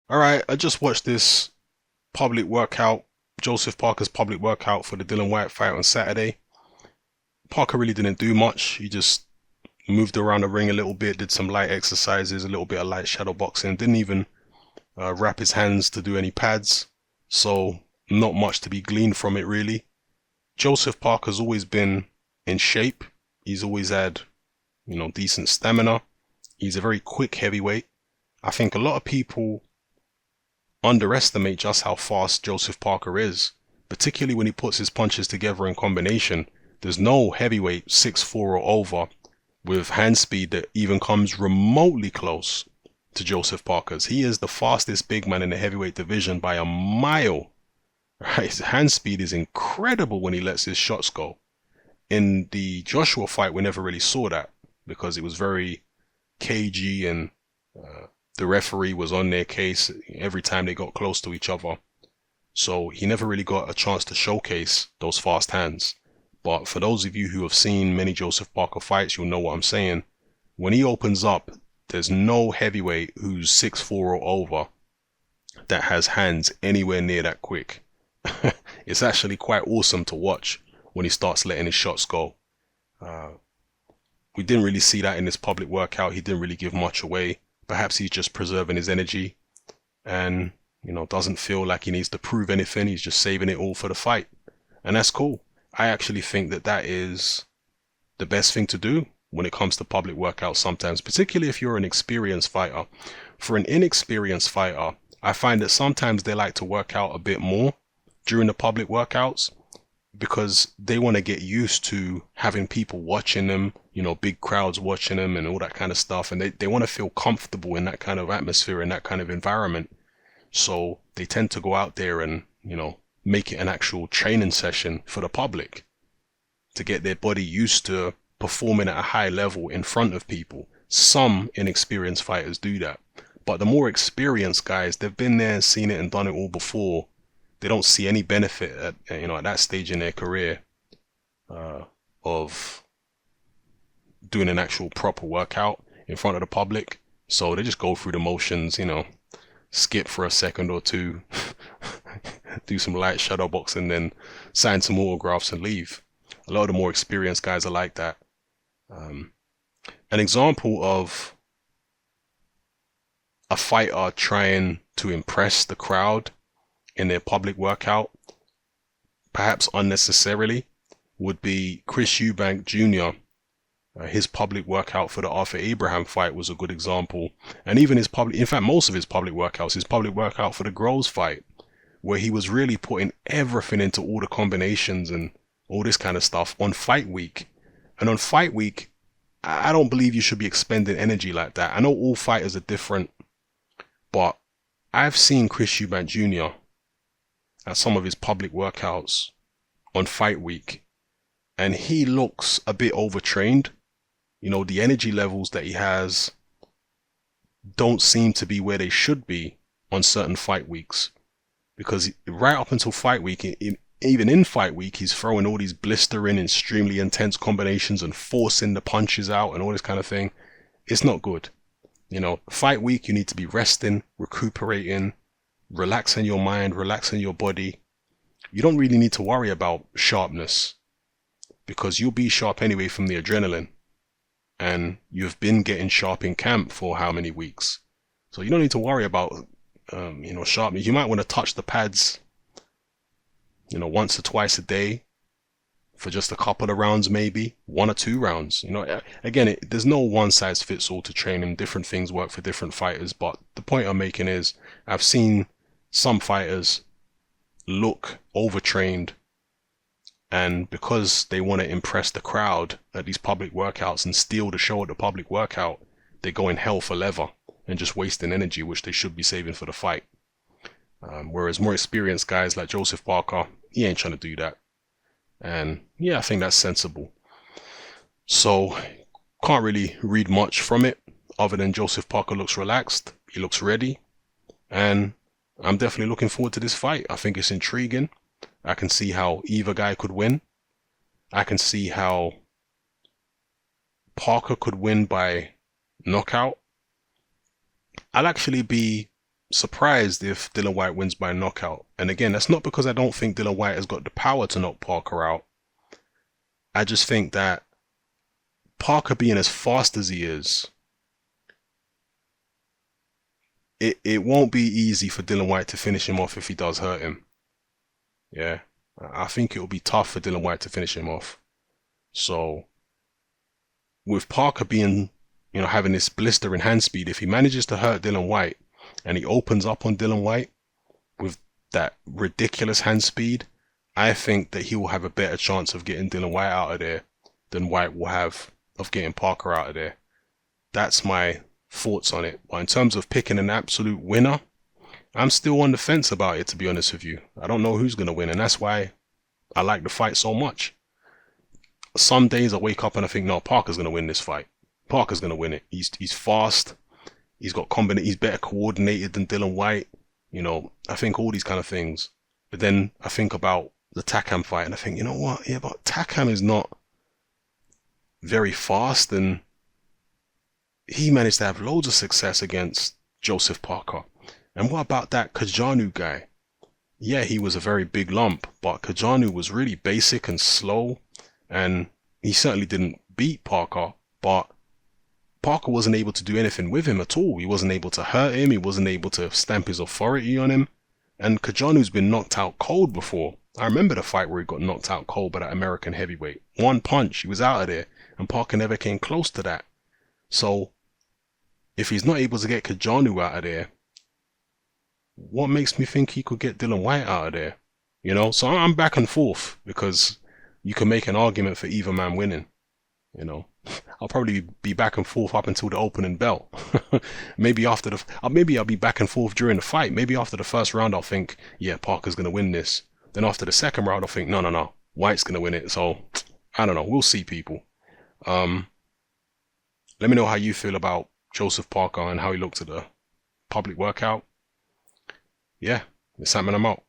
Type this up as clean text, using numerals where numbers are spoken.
All right, I just watched this public workout, Joseph Parker's public workout for the Dillian Whyte fight on Saturday. Parker really didn't do much. He just moved around the ring a little bit, did some light exercises, a little bit of light shadow boxing, didn't even wrap his hands to do any pads. So, not much to be gleaned from it, really. Joseph Parker's always been in shape. He's always had, decent stamina. He's a very quick heavyweight. I think a lot of people underestimate just how fast Joseph Parker is, particularly when he puts his punches together in combination. There's no heavyweight 6'4" or over with hand speed that even comes remotely close to Joseph Parker's. He is the fastest big man in the heavyweight division by a mile. Right? His hand speed is incredible when he lets his shots go. In the Joshua fight, we never really saw that because it was very cagey and the referee was on their case every time they got close to each other. So he never really got a chance to showcase those fast hands. But for those of you who have seen many Joseph Parker fights, you'll know what I'm saying. When he opens up, there's no heavyweight who's 6'4" or over that has hands anywhere near that quick. It's actually quite awesome to watch when he starts letting his shots go. We didn't really see that in this public workout. He didn't really give much away. Perhaps he's just preserving his energy and, doesn't feel like he needs to prove anything. He's just saving it all for the fight. And that's cool. I actually think that that is the best thing to do when it comes to public workouts sometimes, particularly if you're an experienced fighter. For an inexperienced fighter, I find that sometimes they like to work out a bit more during the public workouts because they want to get used to having people watching them, big crowds watching them and all that kind of stuff. And they want to feel comfortable in that kind of atmosphere, in that kind of environment. So they tend to go out there and, make it an actual training session for the public to get their body used to performing at a high level in front of people. Some inexperienced fighters do that. But the more experienced guys, they've been there, seen it and done it all before. They don't see any benefit at that stage in their career of doing an actual proper workout in front of the public. So they just go through the motions, skip for a second or two, do some light shadow boxing, then sign some autographs and leave. A lot of the more experienced guys are like that. An example of a fighter trying to impress the crowd in their public workout, perhaps unnecessarily, would be Chris Eubank Jr. His public workout for the Arthur Abraham fight was a good example. And even in fact, most of his public workout for the Groves fight, where he was really putting everything into all the combinations and all this kind of stuff on fight week. And on fight week, I don't believe you should be expending energy like that. I know all fighters are different, but I've seen Chris Eubank Jr. at some of his public workouts on fight week, and he looks a bit overtrained. The energy levels that he has don't seem to be where they should be on certain fight weeks, because right up until fight week, even in fight week, he's throwing all these blistering, extremely intense combinations and forcing the punches out and all this kind of thing. It's not good. Fight week, you need to be resting, recuperating, relaxing your mind, relaxing your body. You don't really need to worry about sharpness because you'll be sharp anyway from the adrenaline. And you've been getting sharp in camp for how many weeks? So you don't need to worry about, sharpness. You might want to touch the pads, once or twice a day for just a couple of rounds, maybe 1 or 2 rounds. Again, there's no one size fits all to training. Different things work for different fighters. But the point I'm making is I've seen some fighters look overtrained, and because they want to impress the crowd at these public workouts and steal the show at the public workout, they go in hell for leather and just wasting energy, which they should be saving for the fight. Whereas more experienced guys like Joseph Parker, he ain't trying to do that. And yeah, I think that's sensible. So, can't really read much from it other than Joseph Parker looks relaxed, he looks ready, and I'm definitely looking forward to this fight. I think it's intriguing. I can see how either guy could win. I can see how Parker could win by knockout. I'll actually be surprised if Dillian Whyte wins by knockout. And again, that's not because I don't think Dillian Whyte has got the power to knock Parker out. I just think that Parker being as fast as he is, it won't be easy for Dillian Whyte to finish him off if he does hurt him. Yeah, I think it will be tough for Dillian Whyte to finish him off. So, with Parker being, having this blistering hand speed, if he manages to hurt Dillian Whyte and he opens up on Dillian Whyte with that ridiculous hand speed, I think that he will have a better chance of getting Dillian Whyte out of there than Whyte will have of getting Parker out of there. That's my thoughts on it. But in terms of picking an absolute winner, I'm still on the fence about it, to be honest with you. I don't know who's going to win, and that's why I like the fight so much. Some days I wake up and I think, no, Parker's going to win this fight. Parker's going to win it. He's fast. He's better coordinated than Dillian Whyte. I think all these kind of things. But then I think about the Takam fight and I think, you know what? Yeah, but Takam is not very fast, and he managed to have loads of success against Joseph Parker. And what about that Kajanu guy? Yeah, he was a very big lump, but Kajanu was really basic and slow, and he certainly didn't beat Parker, but Parker wasn't able to do anything with him at all. He wasn't able to hurt him, he wasn't able to stamp his authority on him, and Kajanu's been knocked out cold before. I remember the fight where he got knocked out cold by that American heavyweight. One punch, he was out of there, and Parker never came close to that. So, if he's not able to get Kajanu out of there, what makes me think he could get Dillian Whyte out of there? So I'm back and forth, because you can make an argument for either man winning. I'll probably be back and forth up until the opening bell. Maybe I'll be back and forth during the fight. Maybe after the first round I'll think, yeah, Parker's gonna win this. Then after the second round I'll think, no, Whyte's gonna win it. So I don't know. We'll see, people. Let me know how you feel about Joseph Parker and how he looked at the public workout. Yeah, it's Sam and I'm out.